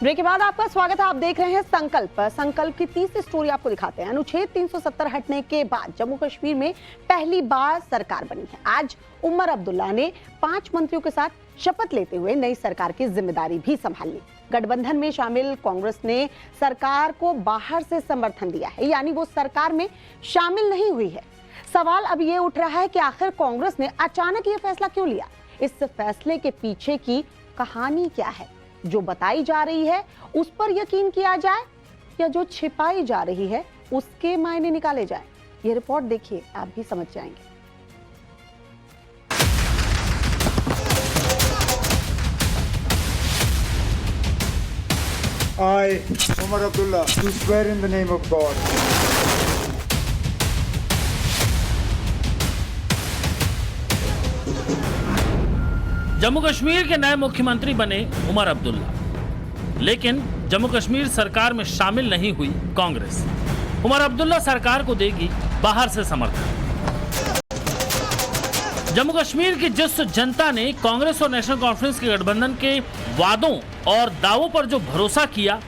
Break के बाद आपका स्वागत है। आप देख रहे हैं संकल्प की तीसरी स्टोरी आपको दिखाते हैं। अनुच्छेद 370 हटने के बाद जम्मू कश्मीर में पहली बार सरकार बनी है। आज उमर अब्दुल्ला ने 5 मंत्रियों के साथ शपथ लेते हुए नई सरकार की जिम्मेदारी भी संभाल ली। गठबंधन में शामिल कांग्रेस ने सरकार को बाहर से समर्थन दिया है, यानी वो सरकार में शामिल नहीं हुई है। सवाल अब ये उठ रहा है कि आखिर कांग्रेस ने अचानक ये फैसला क्यों लिया? इस फैसले के पीछे की कहानी क्या है? जो बताई जा रही है उस पर यकीन किया जाए या जो छिपाई जा रही है उसके मायने निकाले जाए? ये रिपोर्ट देखिए, आप भी समझ जाएंगे। I, Umar Abdullah, do swear in the name of God. Jammu Kashmir के नए मुख्यमंत्री बने उमर अब्दुल्ला, लेकिन जम्मू कश्मीर सरकार में शामिल नहीं हुई कांग्रेस। उमर अब्दुल्ला सरकार को देगी बाहर से समर्थन। जम्मू कश्मीर की जिस जनता ने कांग्रेस और नेशनल कॉन्फ्रेंस के गठबंधन के वादों और दावों पर जो भरोसा किया,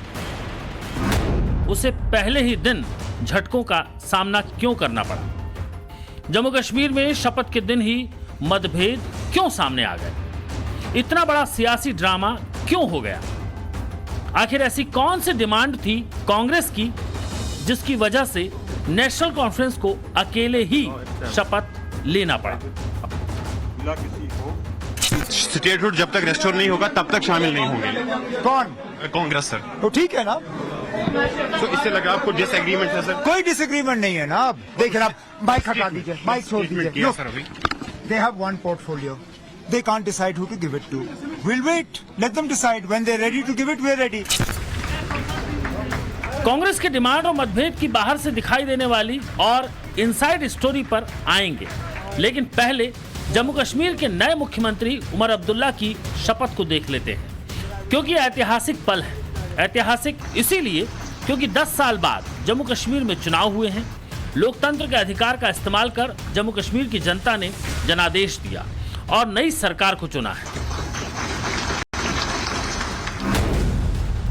उसे पहले ही दिन झटकों का सामना क्यों करना पड़ा? जम्मू कश्मीर में शपथ के दिन ही मतभेद क्यों सामने आ गए? इतना बड़ा सियासी ड्रामा क्यों हो गया? आखिर ऐसी कौन सी डिमांड थी कांग्रेस की जिसकी वजह से नेशनल कॉन्फ्रेंस को अकेले ही शपथ लेना पड़ा? स्टेटहुड जब तक रेस्टोर नहीं होगा तब तक शामिल नहीं होंगे। कौन? कांग्रेस सर। तो ठीक है ना, तो इससे लगा आपको डिसएग्रीमेंट है सर? कोई डिसएग्रीमेंट नहीं है ना। आप देखिए ना, बाइक हटा दीजिए, बाइक छोड़ दीजिए। सर अभी They have one portfolio. They can't decide who to give it to. We'll wait. Let them decide. When they're ready to give it, we're ready. Congress के डिमांड और मतभेद की बाहर से दिखाई देने वाली और इनसाइड स्टोरी पर आएंगे, लेकिन पहले जम्मू कश्मीर के नए मुख्यमंत्री उमर अब्दुल्ला की शपथ को देख लेते हैं, क्योंकि ऐतिहासिक पल है। ऐतिहासिक इसीलिए क्योंकि 10 साल बाद जम्मू कश्मीर में चुनाव हुए हैं। लोकतंत्र के अधिकार का इस्तेमाल कर जम्मू कश्मीर की जनता ने जनादेश दिया और नई सरकार को चुना है।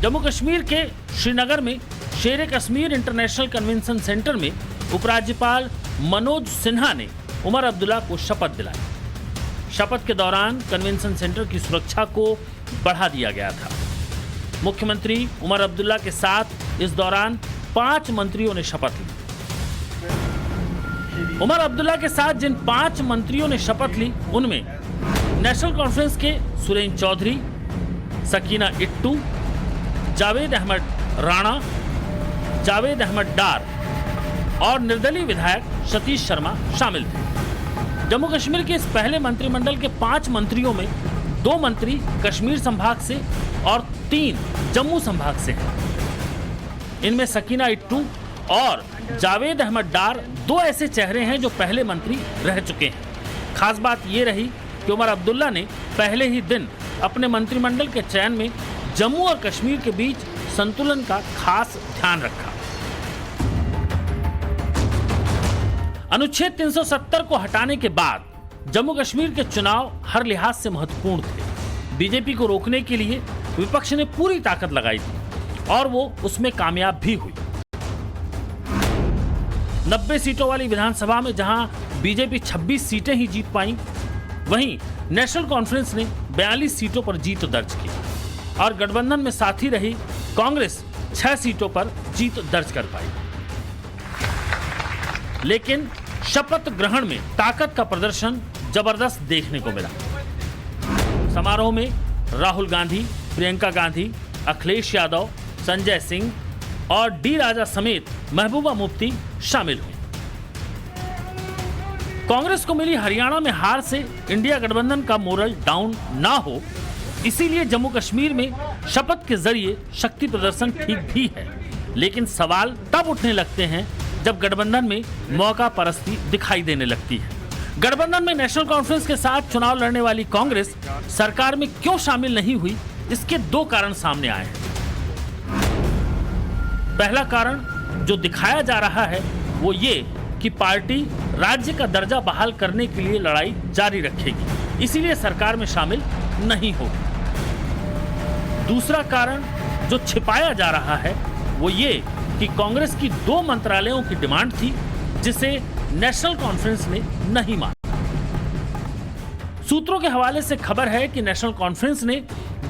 जम्मू कश्मीर के श्रीनगर में शेर कश्मीर इंटरनेशनल कन्वेंशन सेंटर में उपराज्यपाल मनोज सिन्हा ने उमर अब्दुल्ला को शपथ दिलाई। शपथ के दौरान कन्वेंशन सेंटर की सुरक्षा को बढ़ा दिया गया था। मुख्यमंत्री उमर अब्दुल्ला के साथ इस दौरान 5 मंत्रियों ने शपथ ली। उमर अब्दुल्ला के साथ जिन 5 मंत्रियों ने शपथ ली, उनमें नेशनल कॉन्फ्रेंस के सुरेंद्र चौधरी, सकीना इट्टू, जावेद अहमद राणा, जावेद अहमद डार और निर्दलीय विधायक सतीश शर्मा शामिल थे। जम्मू कश्मीर के इस पहले मंत्रिमंडल के 5 मंत्रियों में 2 मंत्री कश्मीर संभाग से और 3 जम्मू संभाग से हैं। इनमें सकीना इट्टू और जावेद अहमद डार 2 ऐसे चेहरे हैं जो पहले मंत्री रह चुके हैं। खास बात यह रही कि उमर अब्दुल्ला ने पहले ही दिन अपने मंत्रिमंडल के चयन में जम्मू और कश्मीर के बीच संतुलन का खास ध्यान रखा। अनुच्छेद 370 को हटाने के बाद जम्मू कश्मीर के चुनाव हर लिहाज से महत्वपूर्ण थे। बीजेपी को रोकने के लिए विपक्ष ने पूरी ताकत लगाई थी और वो उसमें कामयाब भी हुई। 90 सीटों वाली विधानसभा में जहां बीजेपी 26 सीटें ही जीत पाई, वहीं नेशनल कॉन्फ्रेंस ने 42 सीटों पर जीत दर्ज की और गठबंधन में साथी रही कांग्रेस 6 सीटों पर जीत दर्ज कर पाई। लेकिन शपथ ग्रहण में ताकत का प्रदर्शन जबरदस्त देखने को मिला। समारोह में राहुल गांधी, प्रियंका गांधी, अखिलेश यादव, संजय सिंह और डी राजा समेत महबूबा मुफ्ती शामिल हुई। कांग्रेस को मिली हरियाणा में हार से इंडिया गठबंधन का मोरल डाउन ना हो, इसीलिए जम्मू कश्मीर में शपथ के जरिए शक्ति प्रदर्शन ठीक भी है। लेकिन सवाल तब उठने लगते हैं जब गठबंधन में मौका परस्ती दिखाई देने लगती है। गठबंधन में नेशनल कॉन्फ्रेंस के साथ चुनाव लड़ने वाली कांग्रेस सरकार में क्यों शामिल नहीं हुई, इसके 2 कारण सामने आए हैं। पहला कारण जो दिखाया जा रहा है वो ये कि पार्टी राज्य का दर्जा बहाल करने के लिए लड़ाई जारी रखेगी, इसीलिए सरकार में शामिल नहीं होगी। दूसरा कारण जो छिपाया जा रहा है वो ये कि कांग्रेस की 2 मंत्रालयों की डिमांड थी जिसे नेशनल कॉन्फ्रेंस ने नहीं माना। सूत्रों के हवाले से खबर है कि नेशनल कॉन्फ्रेंस ने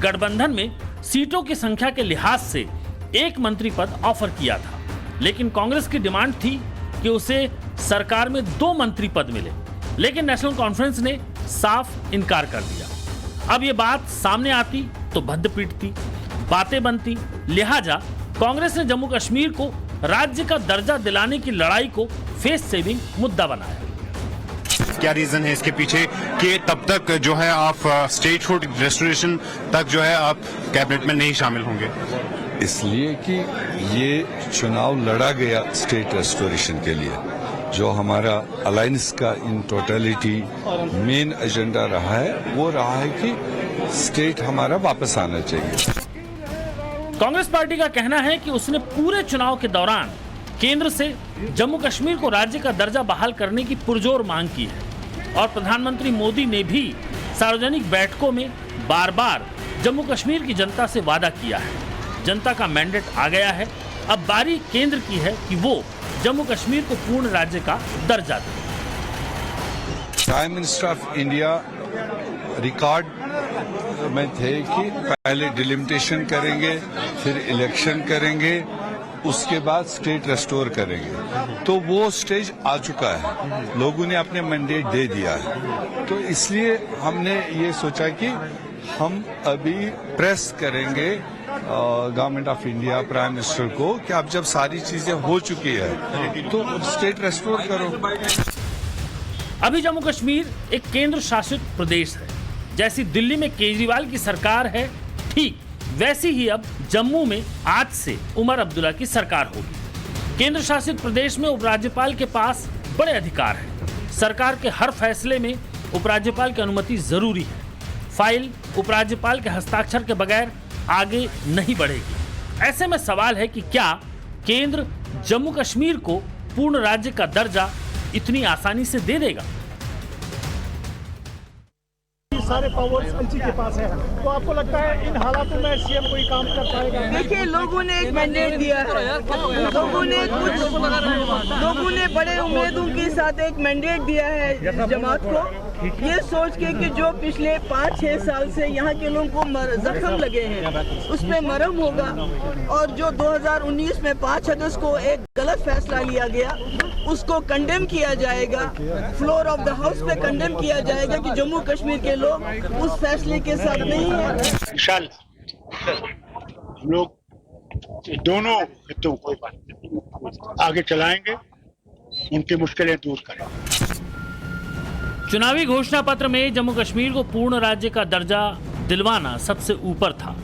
गठबंधन में सीटों की संख्या के लिहाज से 1 मंत्री पद ऑफर किया था, लेकिन कांग्रेस की डिमांड थी कि उसे सरकार में 2 मंत्री पद मिले, लेकिन नेशनल कॉन्फ्रेंस ने साफ इनकार कर दिया। अब ये बात सामने आती तो भद्द पीटती, बातें बनती, लिहाजा कांग्रेस ने जम्मू कश्मीर को राज्य का दर्जा दिलाने की लड़ाई को फेस सेविंग मुद्दा बनाया। क्या रीजन है इसके पीछे कि तब तक जो है आप स्टेटहुड रेस्टोरेशन तक जो है आप कैबिनेट में नहीं शामिल होंगे? इसलिए कि ये चुनाव लड़ा गया स्टेट रेस्टोरेशन के लिए, जो हमारा अलायंस का इन टोटलिटी मेन एजेंडा रहा है वो रहा है कि स्टेट हमारा वापस आना चाहिए। कांग्रेस पार्टी का कहना है कि उसने पूरे चुनाव के दौरान केंद्र से जम्मू कश्मीर को राज्य का दर्जा बहाल करने की पुरजोर मांग की है और प्रधानमंत्री मोदी ने भी सार्वजनिक बैठकों में बार बार जम्मू कश्मीर की जनता से वादा किया है। जनता का मैंडेट आ गया है, अब बारी केंद्र की है कि वो जम्मू कश्मीर को पूर्ण राज्य का दर्जा दे। Prime minister of India record में थे कि पहले डिलिमिटेशन करेंगे, फिर इलेक्शन करेंगे, उसके बाद स्टेट रेस्टोर करेंगे। तो वो स्टेज आ चुका है, लोगों ने अपने मैंडेट दे दिया है। तो इसलिए हमने ये सोचा कि हम अभी प्रेस करेंगे government of India, prime minister को कि अब जब सारी चीजें हो चुकी है तो स्टेट रेस्टोर करो। अभी जम्मू कश्मीर एक केंद्र शासित प्रदेश है। जैसी दिल्ली में केजरीवाल की सरकार है, ठीक वैसी ही अब जम्मू में आज से उमर अब्दुल्ला की सरकार होगी। केंद्र शासित प्रदेश में उपराज्यपाल के पास बड़े अधिकार हैं। सरकार के हर फैसले में उपराज्यपाल की अनुमति जरूरी है। फाइल उपराज्यपाल के हस्ताक्षर के बगैर आगे नहीं बढ़ेगी। ऐसे में सवाल है कि क्या केंद्र जम्मू कश्मीर को पूर्ण राज्य का दर्जा इतनी आसानी से दे देगा? सारे पावर्स एलजी के पास है, तो आपको लगता है इन हालातों में सीएम कोई काम कर पाएगा? देखिए, लोगों ने एक मैंडेट दिया है, लोगों ने बड़े उम्मीदों के साथ एक मैंडेट दिया है जमात को, ये सोच के कि जो पिछले 5-6 साल से यहाँ के लोगों को जख्म लगे हैं उस पे मरहम होगा, और जो 2019 में 5 अगस्त को एक गलत फैसला लिया गया उसको कंडेम किया जाएगा, फ्लोर ऑफ द हाउस पे कंडेम किया जाएगा कि जम्मू कश्मीर के लोग उस फैसले के साथ नहीं है। इंशाअल्लाह हम लोग दोनों हितों को आगे चलाएंगे, उनकी मुश्किलें दूर करेंगे। चुनावी घोषणा पत्र में जम्मू कश्मीर को पूर्ण राज्य का दर्जा दिलवाना सबसे ऊपर था।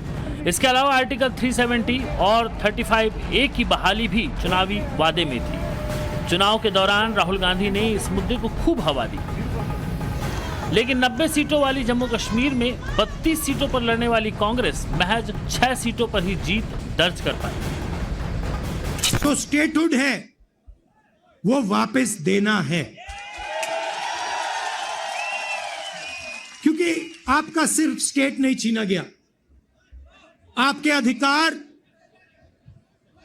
इसके अलावा आर्टिकल 370 और 35A की बहाली भी चुनावी वादे में थी। चुनाव के दौरान राहुल गांधी ने इस मुद्दे को खूब हवा दी, लेकिन 90 सीटों वाली जम्मू कश्मीर में 32 सीटों पर लड़ने वाली कांग्रेस महज 6 सीटों पर ही जीत दर्ज कर पाई। तो स्टेटहुड है वो वापस देना है, क्योंकि आपका सिर्फ स्टेट नहीं छीना गया, आपके अधिकार,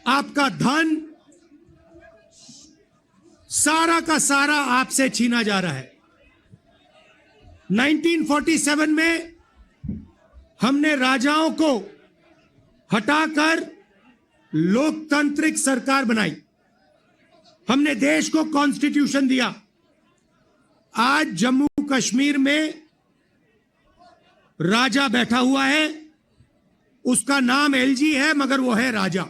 आपका धन, सारा का सारा आपसे छीना जा रहा है। 1947 में हमने राजाओं को हटाकर लोकतांत्रिक सरकार बनाई, हमने देश को कॉन्स्टिट्यूशन दिया। आज जम्मू कश्मीर में राजा बैठा हुआ है, उसका नाम एलजी है मगर वो है राजा।